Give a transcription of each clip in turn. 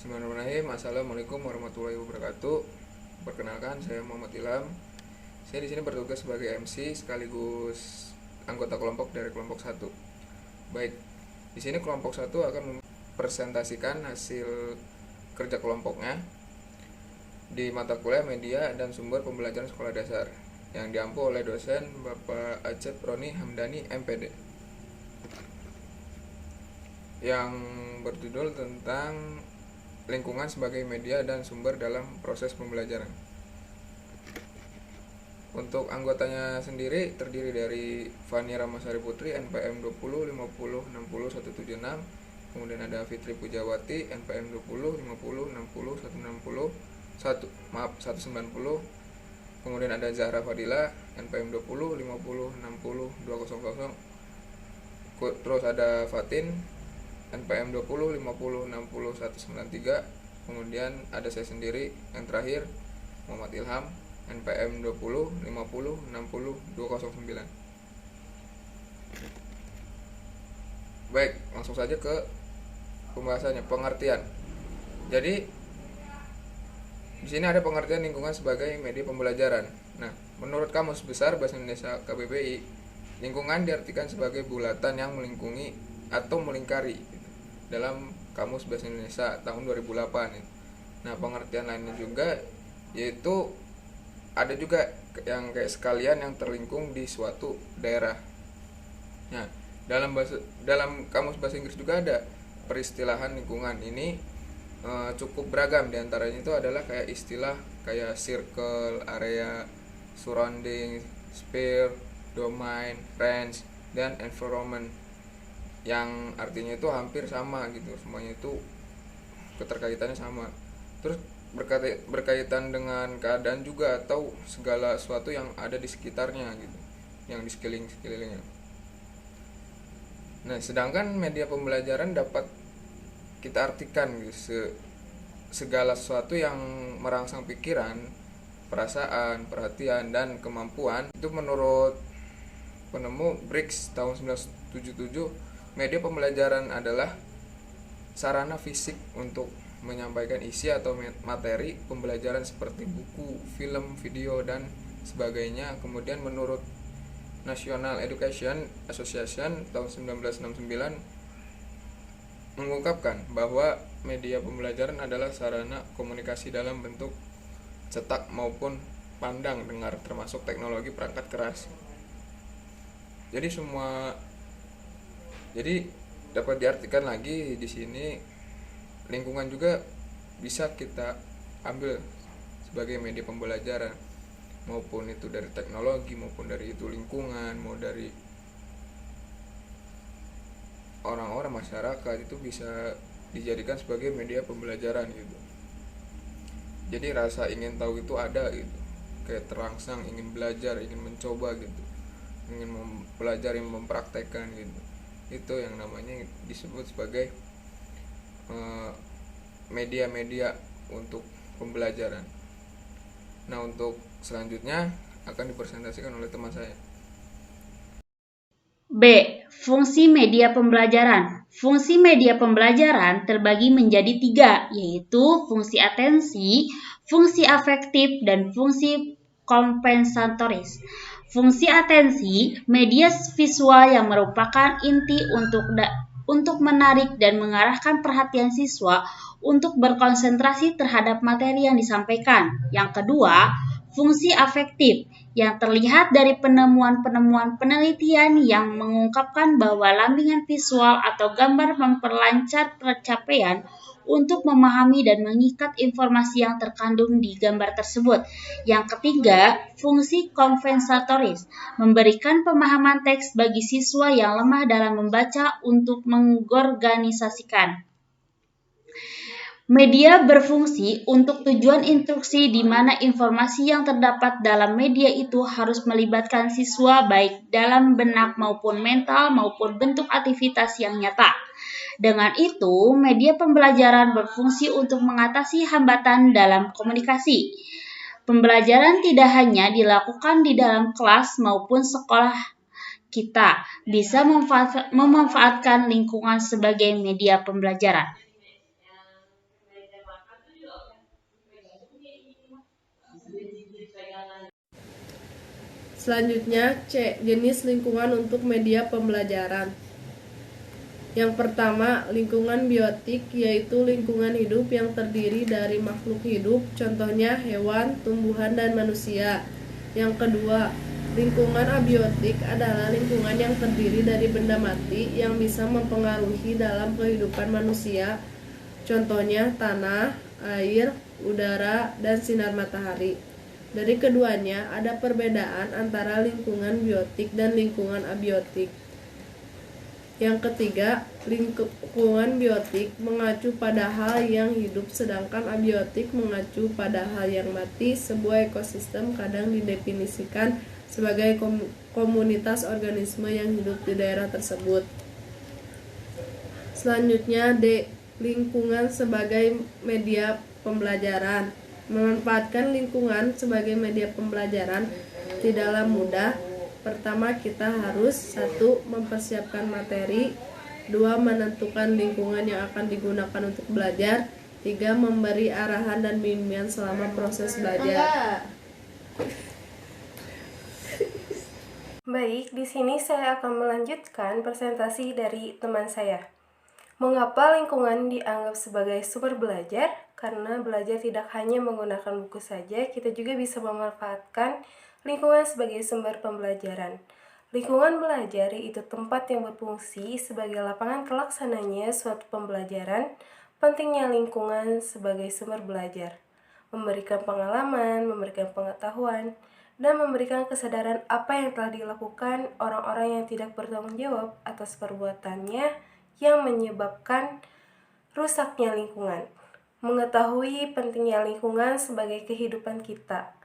Bismillahirrahmanirrahim. Assalamualaikum warahmatullahi wabarakatuh. Perkenalkan, saya Muhammad Ilham. Saya di sini bertugas sebagai MC sekaligus anggota kelompok dari kelompok 1. Baik, di sini kelompok 1 akan mempresentasikan hasil kerja kelompoknya di mata kuliah media dan sumber pembelajaran sekolah dasar yang diampu oleh dosen Bapak Acep Roni Hamdani MPD, yang berjudul tentang lingkungan sebagai media dan sumber dalam proses pembelajaran. Untuk anggotanya sendiri terdiri dari Fani Ramasari Putri NPM 20 50 60 176, kemudian ada Fitri Pujawati NPM 20 50 60 190, kemudian ada Zahra Fadila NPM 20 50 60 200, terus ada Fatin NPM 20 50 60 193, kemudian ada saya sendiri yang terakhir Muhammad Ilham NPM 20 50 60 209. Baik, langsung saja ke pembahasannya, pengertian. Jadi di sini ada pengertian lingkungan sebagai media pembelajaran. Nah, menurut Kamus Besar Bahasa Indonesia KBBI, lingkungan diartikan sebagai bulatan yang melingkungi atau melingkari dalam Kamus Bahasa Indonesia tahun 2008. Nah, pengertian lainnya juga yaitu ada juga yang kayak sekalian yang terlingkung di suatu daerah. Nah, dalam Kamus Bahasa Inggris juga ada peristilahan lingkungan ini cukup beragam. Di antaranya itu adalah kayak istilah kayak circle, area, surrounding, sphere, domain, range, dan environment, yang artinya itu hampir sama gitu, semuanya itu keterkaitannya sama. Terus berkaitan dengan keadaan juga atau segala sesuatu yang ada di sekitarnya gitu, yang di sekelilingnya. Nah, sedangkan media pembelajaran dapat kita artikan gitu, segala sesuatu yang merangsang pikiran, perasaan, perhatian, dan kemampuan. Itu menurut penemu Briggs tahun 1977, media pembelajaran adalah sarana fisik untuk menyampaikan isi atau materi pembelajaran seperti buku, film, video, dan sebagainya. Kemudian menurut National Education Association tahun 1969 mengungkapkan bahwa media pembelajaran adalah sarana komunikasi dalam bentuk cetak maupun pandang dengar, termasuk teknologi perangkat keras. Jadi dapat diartikan lagi di sini, lingkungan juga bisa kita ambil sebagai media pembelajaran, maupun itu dari teknologi, maupun dari itu lingkungan, mau dari orang-orang masyarakat, itu bisa dijadikan sebagai media pembelajaran gitu. Jadi rasa ingin tahu itu ada gitu, kayak terangsang ingin belajar, ingin mencoba gitu, ingin belajar, ingin mempraktekkan gitu. Itu yang namanya disebut sebagai media-media untuk pembelajaran. Nah, untuk selanjutnya akan dipresentasikan oleh teman saya. B. Fungsi media pembelajaran. Fungsi media pembelajaran terbagi menjadi 3, yaitu fungsi atensi, fungsi afektif, dan fungsi kompensatoris. Fungsi atensi, media visual yang merupakan inti untuk menarik dan mengarahkan perhatian siswa untuk berkonsentrasi terhadap materi yang disampaikan. Yang kedua, fungsi afektif, yang terlihat dari penemuan-penemuan penelitian yang mengungkapkan bahwa lambingan visual atau gambar memperlancar pencapaian untuk memahami dan mengikat informasi yang terkandung di gambar tersebut. Yang ketiga, fungsi kompensatoris, memberikan pemahaman teks bagi siswa yang lemah dalam membaca untuk mengorganisasikan. Media berfungsi untuk tujuan instruksi di mana informasi yang terdapat dalam media itu harus melibatkan siswa baik dalam benak maupun mental maupun bentuk aktivitas yang nyata. Dengan itu, media pembelajaran berfungsi untuk mengatasi hambatan dalam komunikasi. Pembelajaran tidak hanya dilakukan di dalam kelas maupun sekolah. Kita bisa memanfaatkan lingkungan sebagai media pembelajaran. Selanjutnya, C. Jenis lingkungan untuk media pembelajaran. Yang pertama, lingkungan biotik, yaitu lingkungan hidup yang terdiri dari makhluk hidup, contohnya hewan, tumbuhan, dan manusia. Yang kedua, lingkungan abiotik adalah lingkungan yang terdiri dari benda mati yang bisa mempengaruhi dalam kehidupan manusia, contohnya tanah, air, udara, dan sinar matahari. Dari keduanya, ada perbedaan antara lingkungan biotik dan lingkungan abiotik. Yang ketiga, lingkungan biotik mengacu pada hal yang hidup, sedangkan abiotik mengacu pada hal yang mati. Sebuah ekosistem kadang didefinisikan sebagai komunitas organisme yang hidup di daerah tersebut. Selanjutnya, D. Lingkungan sebagai media pembelajaran. Memanfaatkan lingkungan sebagai media pembelajaran tidaklah mudah. Pertama, kita harus 1. Mempersiapkan materi, 2. Menentukan lingkungan yang akan digunakan untuk belajar, 3. Memberi arahan dan bimbingan selama proses belajar. Baik, di sini saya akan melanjutkan presentasi dari teman saya. Mengapa lingkungan dianggap sebagai sumber belajar? Karena belajar tidak hanya menggunakan buku saja, kita juga bisa memanfaatkan lingkungan sebagai sumber pembelajaran. Lingkungan belajar itu tempat yang berfungsi sebagai lapangan terlaksananya suatu pembelajaran. Pentingnya lingkungan sebagai sumber belajar, memberikan pengalaman, memberikan pengetahuan, dan memberikan kesadaran apa yang telah dilakukan orang-orang yang tidak bertanggung jawab atas perbuatannya yang menyebabkan rusaknya lingkungan. Mengetahui pentingnya lingkungan sebagai kehidupan kita.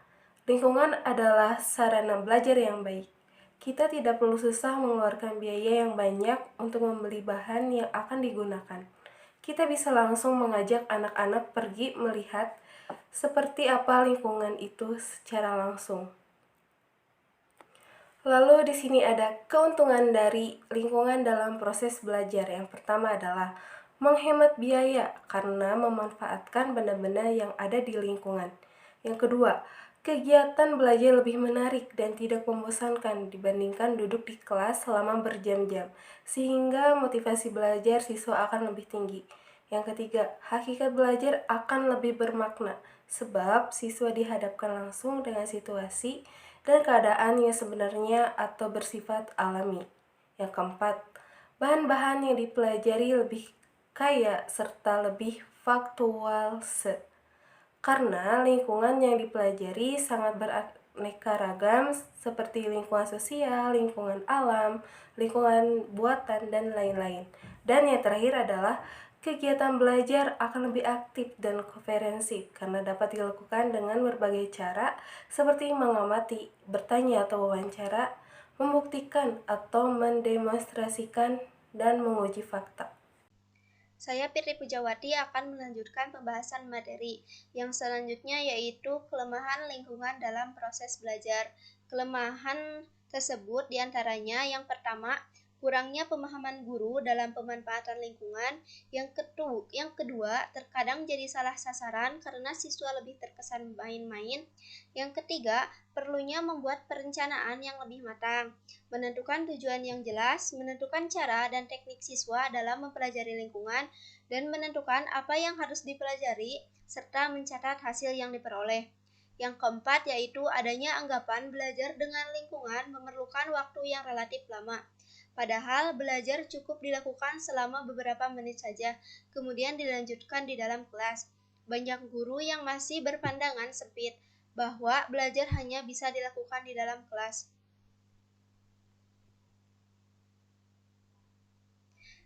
Lingkungan adalah sarana belajar yang baik. Kita tidak perlu susah mengeluarkan biaya yang banyak untuk membeli bahan yang akan digunakan. Kita bisa langsung mengajak anak-anak pergi melihat seperti apa lingkungan itu secara langsung. Lalu di sini ada keuntungan dari lingkungan dalam proses belajar. Yang pertama adalah menghemat biaya karena memanfaatkan benda-benda yang ada di lingkungan. Yang kedua, kegiatan belajar lebih menarik dan tidak membosankan dibandingkan duduk di kelas selama berjam-jam, sehingga motivasi belajar siswa akan lebih tinggi. Yang ketiga, hakikat belajar akan lebih bermakna sebab siswa dihadapkan langsung dengan situasi dan keadaan yang sebenarnya atau bersifat alami. Yang keempat, bahan-bahan yang dipelajari lebih kaya serta lebih faktual karena lingkungan yang dipelajari sangat beraneka ragam seperti lingkungan sosial, lingkungan alam, lingkungan buatan, dan lain-lain. Dan yang terakhir adalah kegiatan belajar akan lebih aktif dan komprehensif karena dapat dilakukan dengan berbagai cara seperti mengamati, bertanya atau wawancara, membuktikan atau mendemonstrasikan, dan menguji fakta. Saya Fitri Pujawati akan melanjutkan pembahasan materi yang selanjutnya yaitu kelemahan lingkungan dalam proses belajar. Kelemahan tersebut diantaranya yang pertama, kurangnya pemahaman guru dalam pemanfaatan lingkungan. Yang kedua, terkadang jadi salah sasaran karena siswa lebih terkesan main-main. Yang ketiga, perlunya membuat perencanaan yang lebih matang, menentukan tujuan yang jelas, menentukan cara dan teknik siswa dalam mempelajari lingkungan, dan menentukan apa yang harus dipelajari, serta mencatat hasil yang diperoleh. Yang keempat yaitu adanya anggapan belajar dengan lingkungan memerlukan waktu yang relatif lama. Padahal belajar cukup dilakukan selama beberapa menit saja, kemudian dilanjutkan di dalam kelas. Banyak guru yang masih berpandangan sempit bahwa belajar hanya bisa dilakukan di dalam kelas.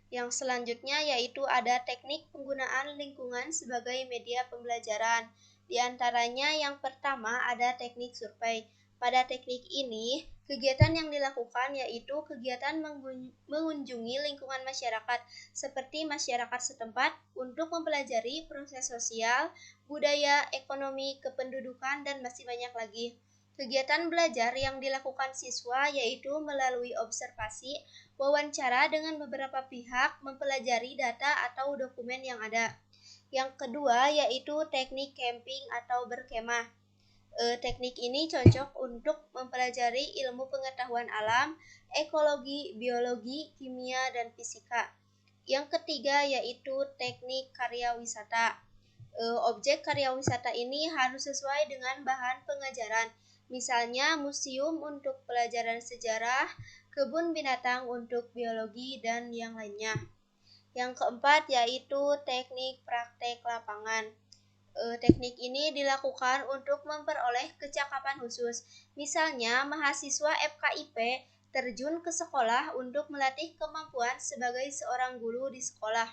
Yang selanjutnya yaitu ada teknik penggunaan lingkungan sebagai media pembelajaran. Di antaranya yang pertama ada teknik survei. Pada teknik ini, kegiatan yang dilakukan yaitu kegiatan mengunjungi lingkungan masyarakat seperti masyarakat setempat untuk mempelajari proses sosial, budaya, ekonomi, kependudukan, dan masih banyak lagi. Kegiatan belajar yang dilakukan siswa yaitu melalui observasi, wawancara dengan beberapa pihak, mempelajari data atau dokumen yang ada. Yang kedua yaitu teknik camping atau berkemah. Teknik ini cocok untuk mempelajari ilmu pengetahuan alam, ekologi, biologi, kimia, dan fisika. Yang ketiga yaitu teknik karya wisata. Objek karya wisata ini harus sesuai dengan bahan pengajaran. Misalnya museum untuk pelajaran sejarah, kebun binatang untuk biologi, dan yang lainnya. Yang keempat yaitu teknik praktek lapangan. Teknik ini dilakukan untuk memperoleh kecakapan khusus. Misalnya, mahasiswa FKIP terjun ke sekolah untuk melatih kemampuan sebagai seorang guru di sekolah.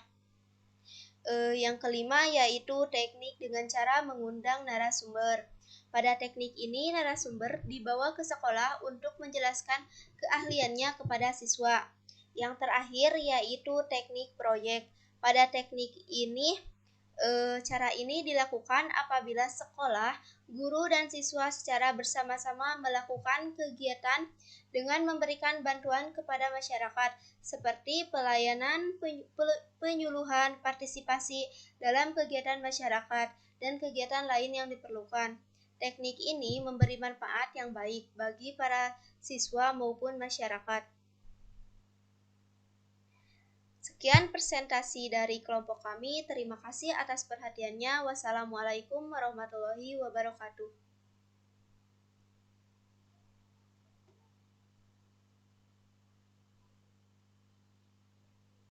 Yang kelima yaitu teknik dengan cara mengundang narasumber. Pada teknik ini, narasumber dibawa ke sekolah untuk menjelaskan keahliannya kepada siswa. Yang terakhir yaitu teknik proyek. Pada teknik ini, cara ini dilakukan apabila sekolah, guru, dan siswa secara bersama-sama melakukan kegiatan dengan memberikan bantuan kepada masyarakat, seperti pelayanan, penyuluhan, partisipasi dalam kegiatan masyarakat, dan kegiatan lain yang diperlukan. Teknik ini memberi manfaat yang baik bagi para siswa maupun masyarakat. Sekian presentasi dari kelompok kami. Terima kasih atas perhatiannya. Wassalamualaikum warahmatullahi wabarakatuh.